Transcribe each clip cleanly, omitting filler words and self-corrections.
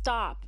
Stop.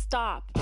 Stop.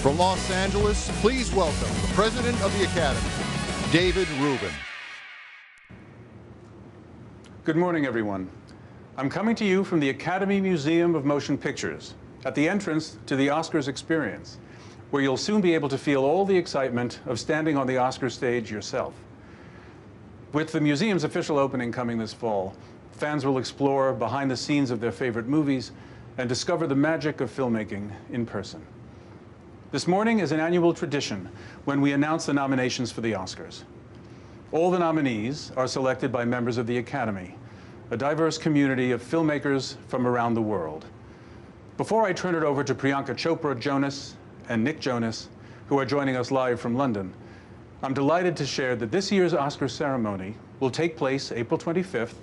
From Los Angeles, please welcome the President of the Academy, David Rubin. Good morning, everyone. I'm coming to you from the Academy Museum of Motion Pictures, at the entrance to the Oscars experience, where you'll soon be able to feel all the excitement of standing on the Oscar stage yourself. With the museum's official opening coming this fall, fans will explore behind the scenes of their favorite movies and discover the magic of filmmaking in person. This morning is an annual tradition when we announce the nominations for the Oscars. All the nominees are selected by members of the Academy, a diverse community of filmmakers from around the world. Before I turn it over to Priyanka Chopra Jonas and Nick Jonas, who are joining us live from London, I'm delighted to share that this year's Oscar ceremony will take place April 25th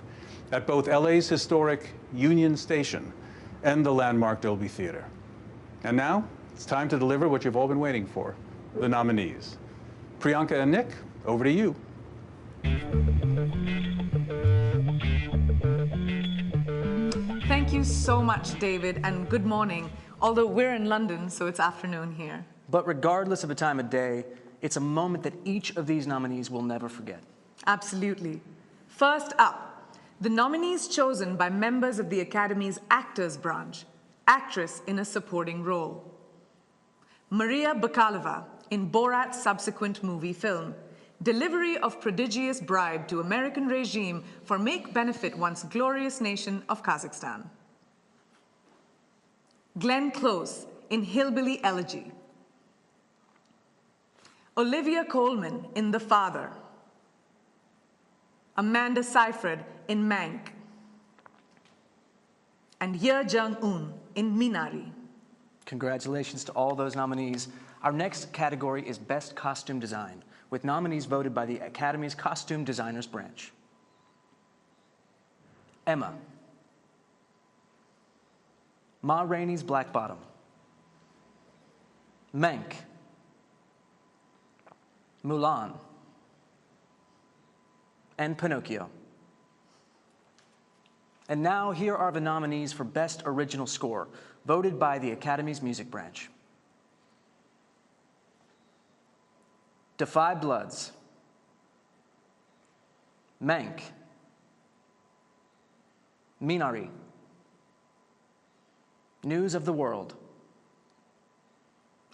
at both LA's historic Union Station and the landmark Dolby Theater. And now, it's time to deliver what you've all been waiting for, the nominees. Priyanka and Nick, over to you. Thank you so much, David, and good morning. Although we're in London, so it's afternoon here. But regardless of the time of day, it's a moment that each of these nominees will never forget. Absolutely. First up, the nominees chosen by members of the Academy's Actors Branch, actress in a supporting role. Maria Bakalova in Borat's subsequent movie film, delivery of prodigious bribe to American regime for make benefit once glorious nation of Kazakhstan. Glenn Close in Hillbilly Elegy. Olivia Colman in The Father. Amanda Seyfried in Mank. And Ye Jung-un in Minari. Congratulations to all those nominees. Our next category is Best Costume Design, with nominees voted by the Academy's Costume Designers Branch. Emma. Ma Rainey's Black Bottom. Mank. Mulan. And Pinocchio. And now, here are the nominees for Best Original Score, voted by the Academy's Music Branch. Da 5 Bloods. Mank. Minari. News of the World.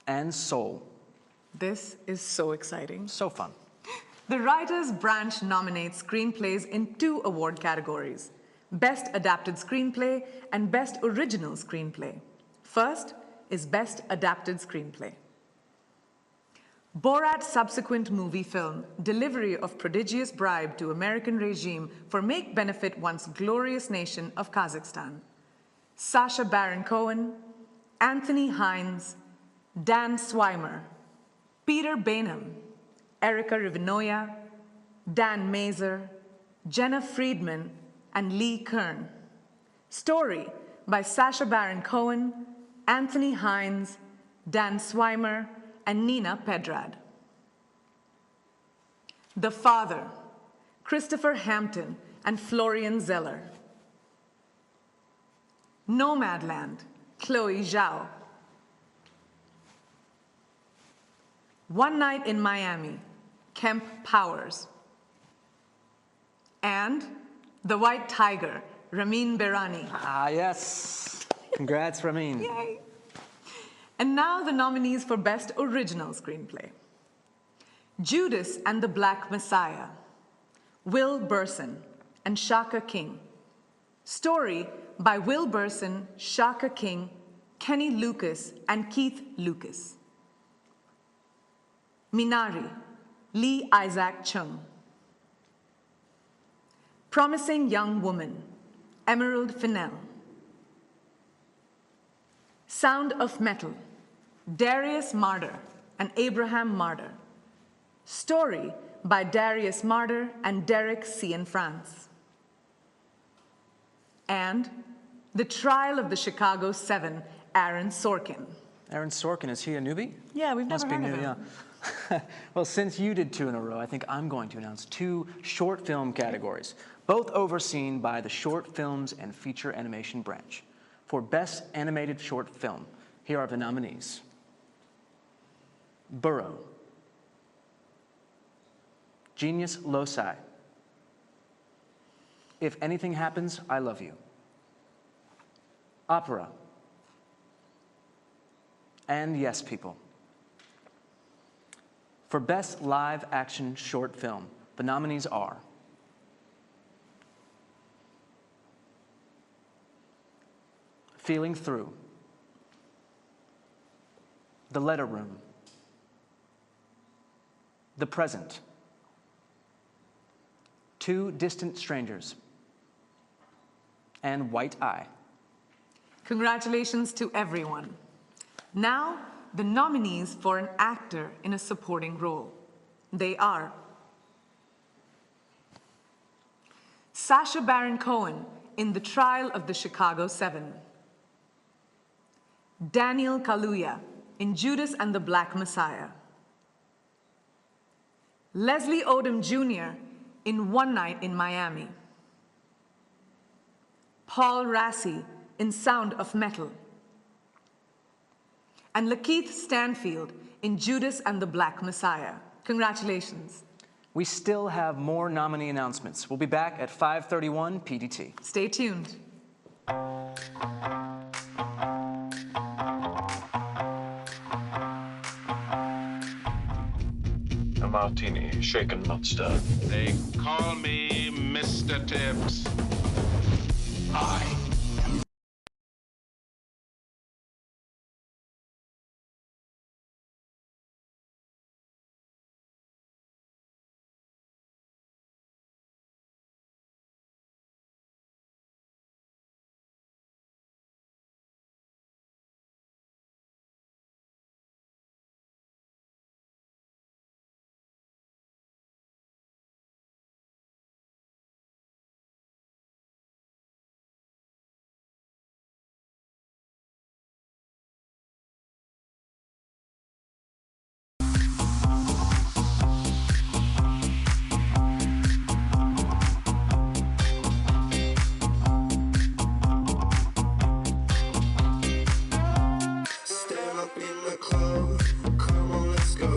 And Soul. This is so exciting. So fun. The Writers' Branch nominates screenplays in 2 award categories: Best Adapted Screenplay and Best Original Screenplay. First is Best Adapted Screenplay. Borat's subsequent movie film, delivery of prodigious bribe to American regime for make benefit once glorious nation of Kazakhstan. Sacha Baron Cohen, Anthony Hines, Dan Swimer, Peter Bainham, Erica Rivenoya, Dan Mazer, Jenna Friedman, and Lee Kern. Story by Sacha Baron Cohen, Anthony Hines, Dan Swimer, and Nina Pedrad. The Father, Christopher Hampton and Florian Zeller. Nomadland, Chloe Zhao. One Night in Miami, Kemp Powers. And The White Tiger, Ramin Berani. Ah, yes. Congrats, Ramin. Yay. And now the nominees for Best Original Screenplay. Judas and the Black Messiah, Will Burson and Shaka King. Story by Will Burson, Shaka King, Kenny Lucas, and Keith Lucas. Minari, Lee Isaac Chung. Promising Young Woman, Emerald Fennell. Sound of Metal, Darius Marder and Abraham Marder. Story by Darius Marder and Derek Cianfrance. And The Trial of the Chicago 7, Aaron Sorkin. Aaron Sorkin, is he a newbie? Yeah, we've Must never be heard new, of him. yeah. Well, since you did 2 in a row, I think I'm going to announce 2 short film categories, both overseen by the Short Films and Feature Animation branch. For Best Animated Short Film, here are the nominees. Burrow, Genius Loci, If Anything Happens, I Love You, Opera, and Yes People. For Best Live Action Short Film, the nominees are Feeling Through, The Letter Room, The Present, Two Distant Strangers, and White Eye. Congratulations to everyone. Now, the nominees for an actor in a supporting role. They are Sacha Baron Cohen in The Trial of the Chicago 7, Daniel Kaluuya in Judas and the Black Messiah, Leslie Odom Jr. in One Night in Miami, Paul Rassi in Sound of Metal, and Lakeith Stanfield in Judas and the Black Messiah. Congratulations. We still have more nominee announcements. We'll be back at 5:31 PDT. Stay tuned. A martini, shaken, not stirred. They call me Mr. Tibbs. I am. Come on, let's go.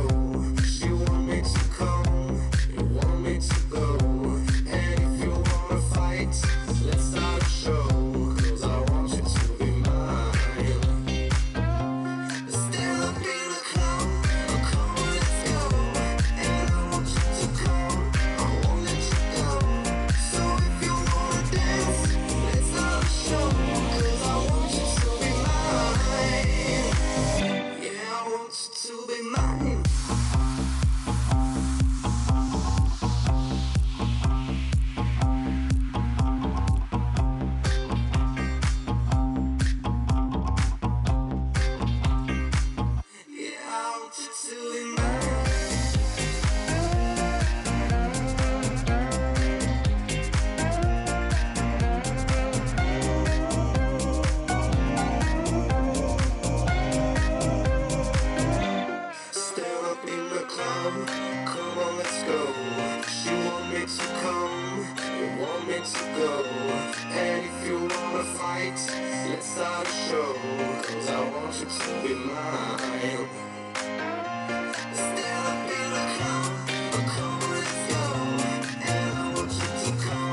And I want you to come.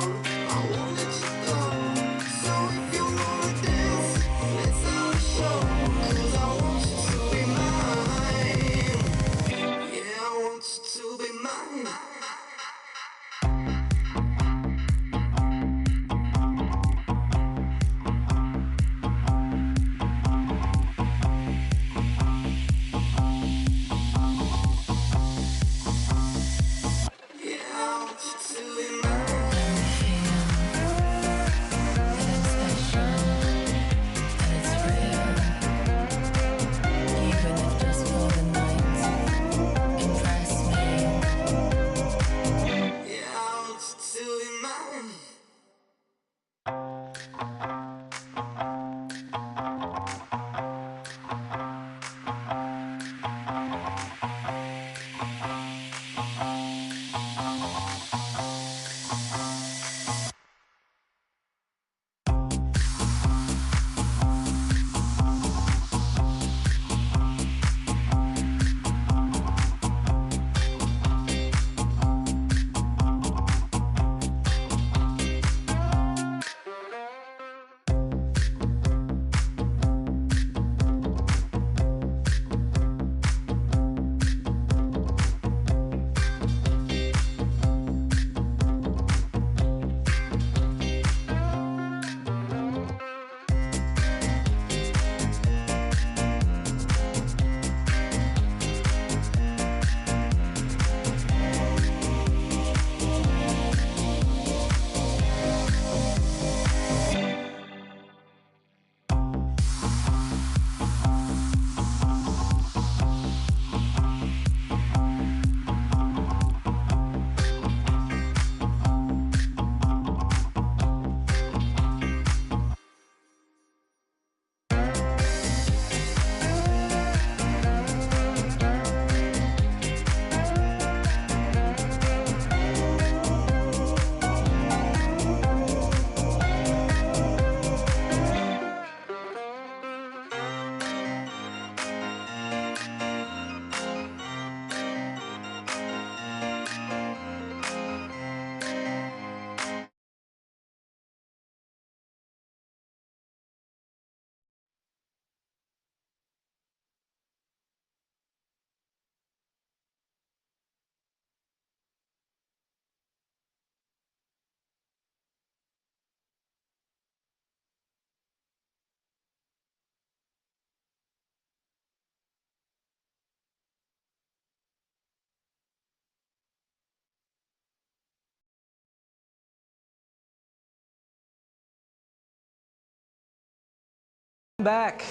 Back.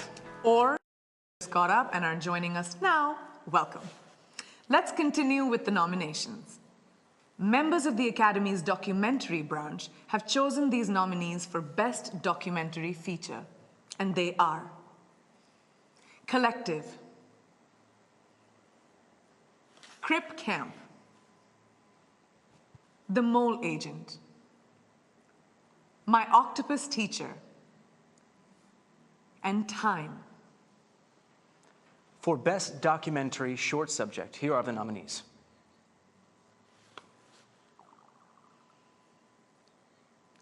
Or just got up and are joining us now, welcome. Let's continue with the nominations. Members of the Academy's documentary branch have chosen these nominees for Best Documentary Feature, and they are Collective, Crip Camp, The Mole Agent, My Octopus Teacher, and Time. For Best Documentary Short Subject, here are the nominees.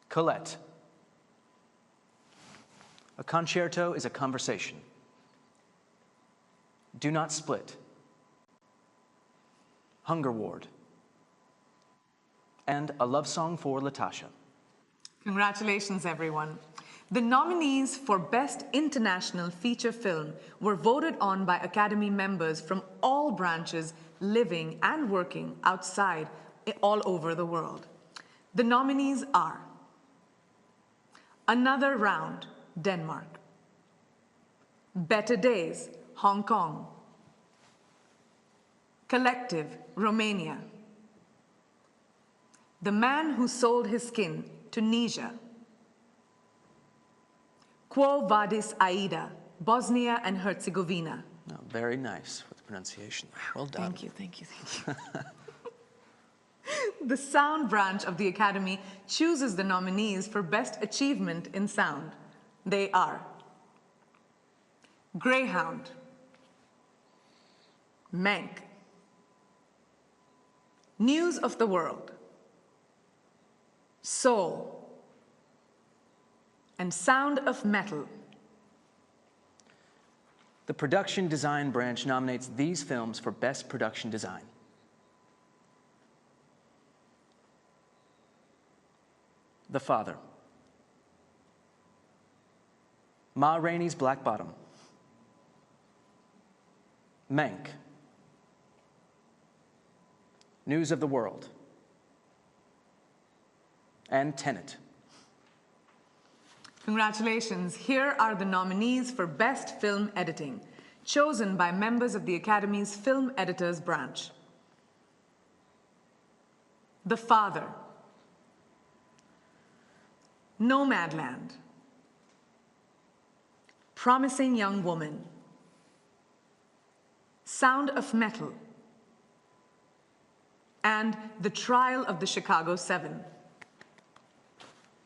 Colette. A concerto is a conversation. Do Not Split. Hunger Ward. And A Love Song for Latasha. Congratulations, everyone. The nominees for Best International Feature Film were voted on by Academy members from all branches living and working outside all over the world. The nominees are Another Round, Denmark. Better Days, Hong Kong. Collective, Romania. The Man Who Sold His Skin, Tunisia. Quo Vadis Aida, Bosnia and Herzegovina. Oh, very nice with the pronunciation. Well done. Thank you, thank you, thank you. The Sound branch of the Academy chooses the nominees for Best Achievement in Sound. They are Greyhound, Mank, News of the World, Soul, and Sound of Metal. The Production Design branch nominates these films for Best Production Design. The Father, Ma Rainey's Black Bottom, Mank, News of the World, and Tenet. Congratulations. Here are the nominees for Best Film Editing, chosen by members of the Academy's Film Editors branch. The Father, Nomadland, Promising Young Woman, Sound of Metal, and The Trial of the Chicago 7.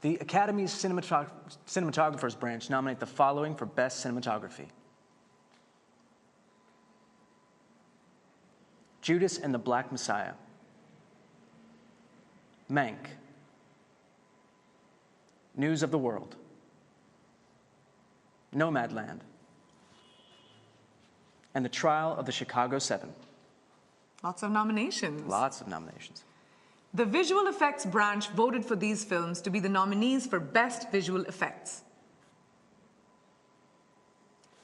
The Academy's Cinematographers branch nominate the following for Best Cinematography. Judas and the Black Messiah, Mank, News of the World, Nomadland, and The Trial of the Chicago 7. Lots of nominations. Lots of nominations. The Visual Effects branch voted for these films to be the nominees for Best Visual Effects.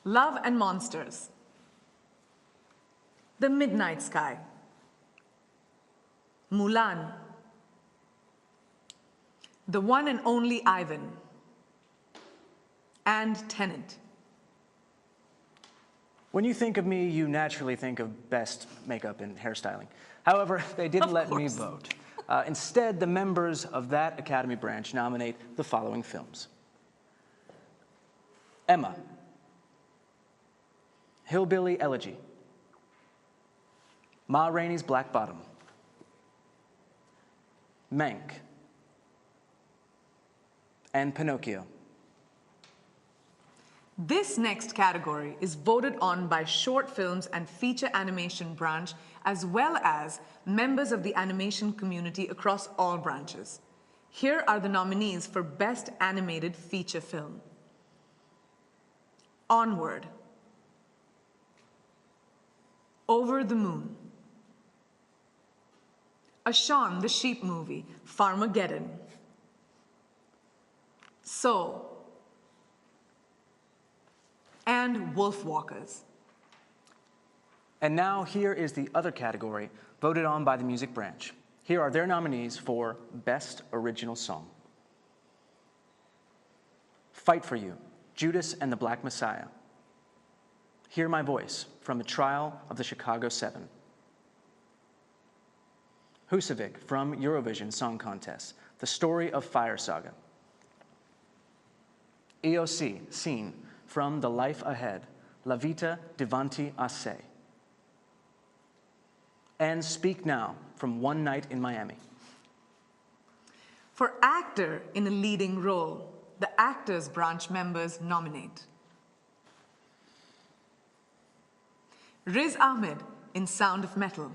Love and Monsters, The Midnight Sky, Mulan, The One and Only Ivan, and Tenet. When you think of me, you naturally think of best makeup and hairstyling. However, they didn't let me vote. Instead, the members of that Academy branch nominate the following films. Emma, Hillbilly Elegy, Ma Rainey's Black Bottom, Mank, and Pinocchio. This next category is voted on by Short Films and Feature Animation branch, as well as members of the animation community across all branches. Here are the nominees for Best Animated Feature Film. Onward, Over the Moon, A Shaun the Sheep Movie, Farmageddon, Soul, and Wolfwalkers. And now here is the other category voted on by the music branch. Here are their nominees for Best Original Song. Fight for You, Judas and the Black Messiah. Hear My Voice from The Trial of the Chicago 7. Husavik from Eurovision Song Contest, The Story of Fire Saga. EOC, Scene from The Life Ahead, La Vita Davanti a Se. And Speak Now from One Night in Miami. For actor in a leading role, the Actors Branch members nominate Riz Ahmed in Sound of Metal,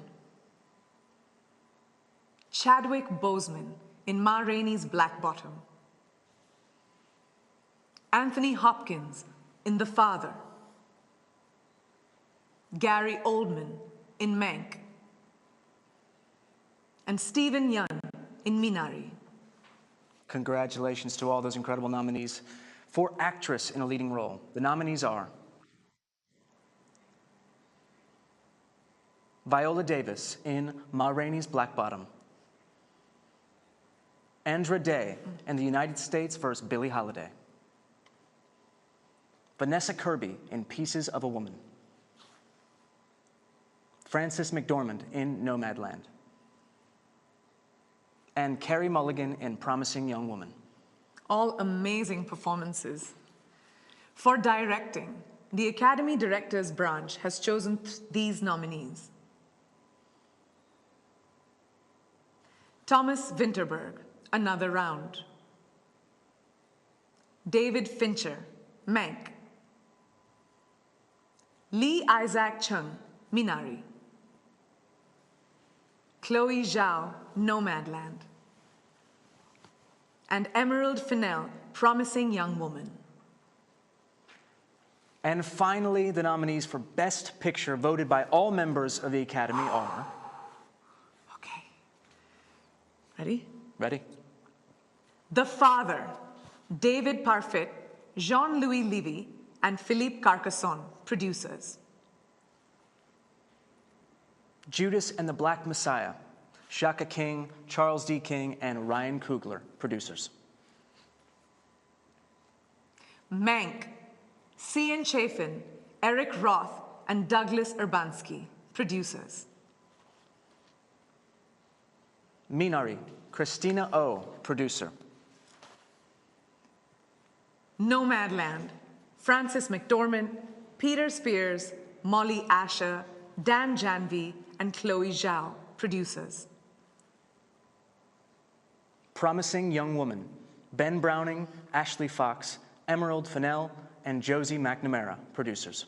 Chadwick Boseman in Ma Rainey's Black Bottom, Anthony Hopkins in The Father, Gary Oldman in Mank, and Stephen Yeun in Minari. Congratulations to all those incredible nominees. For actress in a leading role, the nominees are Viola Davis in Ma Rainey's Black Bottom, Andra Day in The United States vs. Billie Holiday, Vanessa Kirby in Pieces of a Woman, Frances McDormand in Nomadland, and Carey Mulligan in Promising Young Woman. All amazing performances. For directing, the Academy Directors Branch has chosen these nominees. Thomas Vinterberg, Another Round. David Fincher, Mank. Lee Isaac Chung, Minari. Chloe Zhao, Nomadland. And Emerald Fennell, Promising Young Woman. And finally, the nominees for Best Picture voted by all members of the Academy are... Okay. Ready? Ready? The Father, David Parfit, Jean-Louis Levy, and Philippe Carcassonne, producers. Judas and the Black Messiah, Shaka King, Charles D. King, and Ryan Coogler, producers. Mank, Cian Chafin, Eric Roth, and Douglas Urbanski, producers. Minari, Christina Oh, producer. Nomadland, Frances McDormand, Peter Spears, Molly Asher, Dan Janvey, and Chloe Zhao, producers. Promising Young Woman, Ben Browning, Ashley Fox, Emerald Fennell, and Josie McNamara, producers.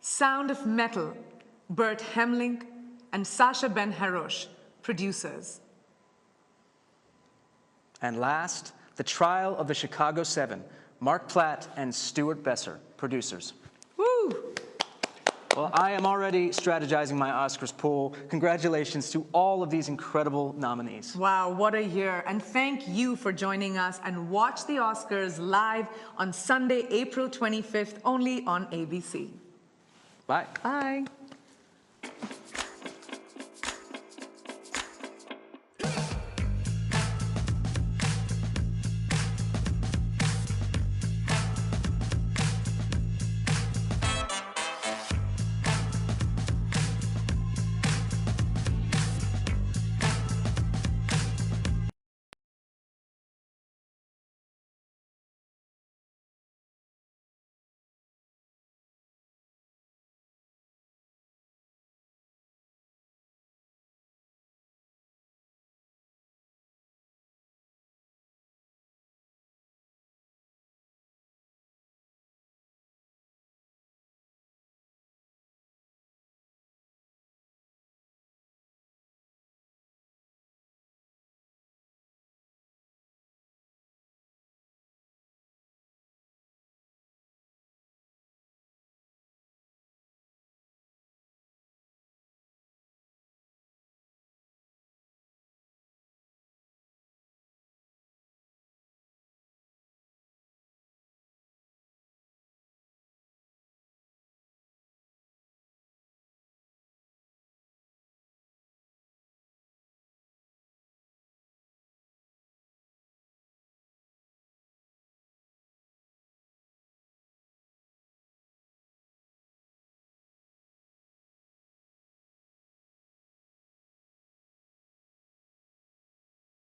Sound of Metal, Bert Hemling, and Sacha Ben Harosh, producers. And last, The Trial of the Chicago 7, Mark Platt and Stuart Besser, producers. Woo! Well, I am already strategizing my Oscars pool. Congratulations to all of these incredible nominees. Wow, what a year. And thank you for joining us, and watch the Oscars live on Sunday, April 25th, only on ABC. Bye. Bye.